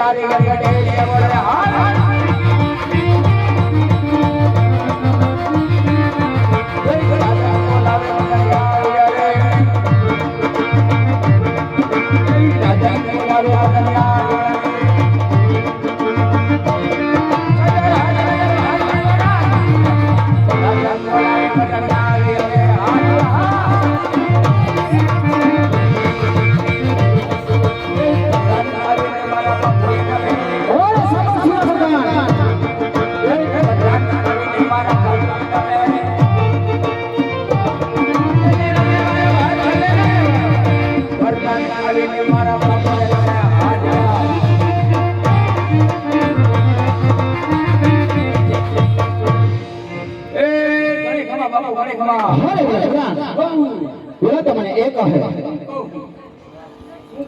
તારી ગઢેલી બોલે હાલ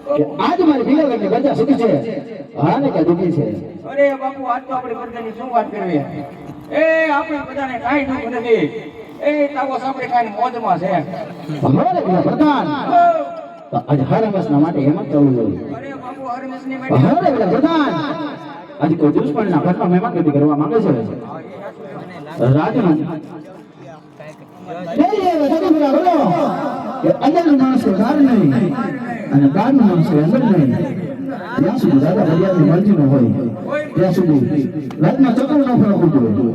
आज मारी बिलावट ने बच्चा सुखी छे हाने કે દુખી છે અરે બાપુ આજ તો આપણી બધાની શું વાત કરવી એ આપણે બધાને કાઈ દુખ નથી એ તાવો સાંભળે કાઈ મોજમાં છે અમારે પ્રધાન આજ હરમસના માટે એમ જ કરવું જોઈએ અરે બાપુ હરમસની માટે અરે પ્રધાન આજ કોઈ દુશ્મનના ઘરમાં મહેમાનગતિ કરવા માંગે છે રાજમાં અંદર માણસો બહાર નહીં અને બહાર માણસો અંદર નહીં ત્યાં સુધી દાદા ભરિયાની મરજી ન હોય ત્યાં સુધી રાતમાં ચક્ર ન ફરવું જોઈએ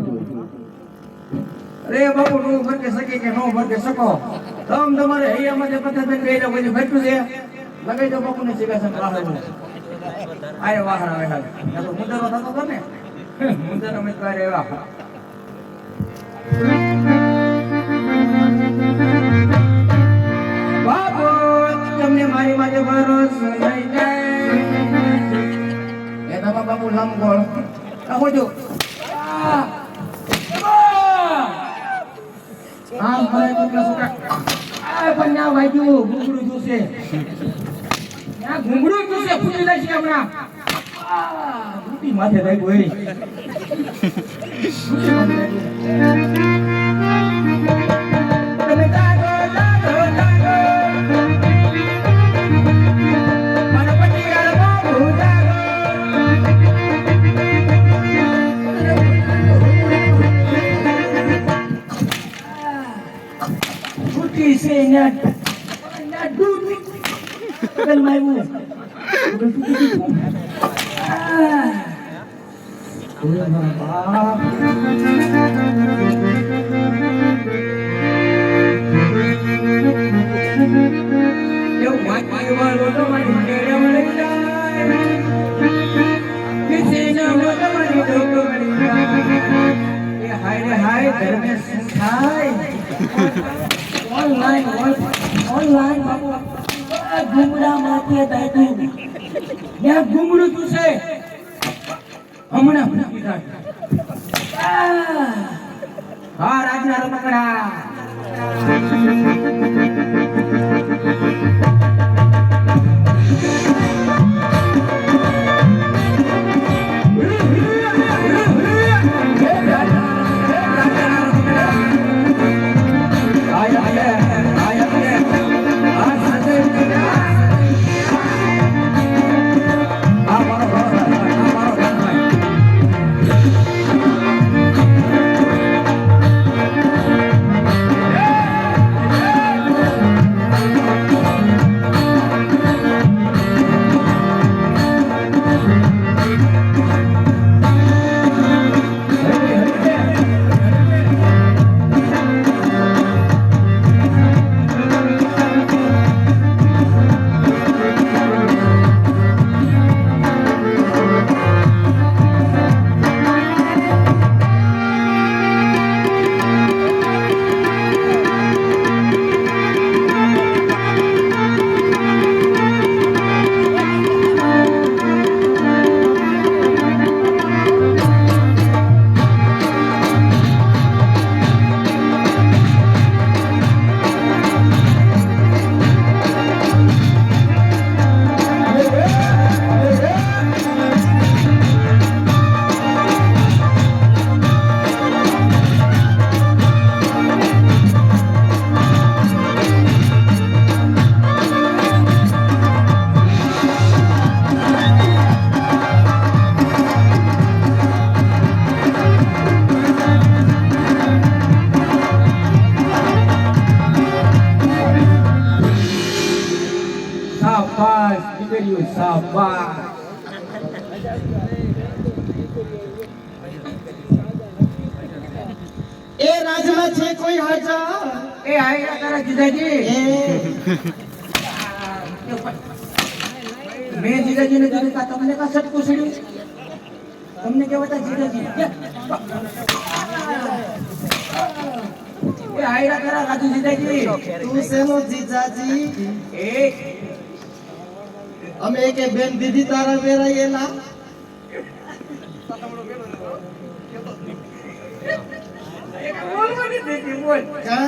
અરે બાપુ નો ભરકે શકે કે નો ભરકે શકો તમ તમારે હૈયામાં જે પથ્થર બેન ગઈ જાવ પછી ફેટું છે લગાઈ દો બાપુ ને સિગાસન રાહનું આય વાહરા વેહા તો મુંદરો થતો તો ને મુંદરો મે કરે એવા બાપુ તમને મારી માથે ભરોસો નહીં જાય એ તમારા બાપુ લંગોળ આવો જો આમ ભલે છોકરા છોકરા આ પણ ના વાગ્યું ઘૂંઘરું જોશે ના ઘૂંઘરું જોશે ફૂટી જશે હમણાં ઘૂંટી માથે થઈ ગઈ ઓનલાઈન બાબુ ઘુમડા માથે દાદુ ને ઘુમડું તું છે હમણાં ફૂટી જાય હા રાજના રમકડા શાબાશ. એ રાજમાં છે કોઈ હાજર એ આયા તારા જીજાજી. મેં જીજાજીને કીધું કે તમને કા સટકું છડ્યું? તમને કેવા જીજાજી? એ આયરા તારા રાજુ જીજાજી. તું શેનો જીજાજી એ અમે કે બેન દીદી તારા વેરાયેલા બોલવાની દીધી બોલ. કા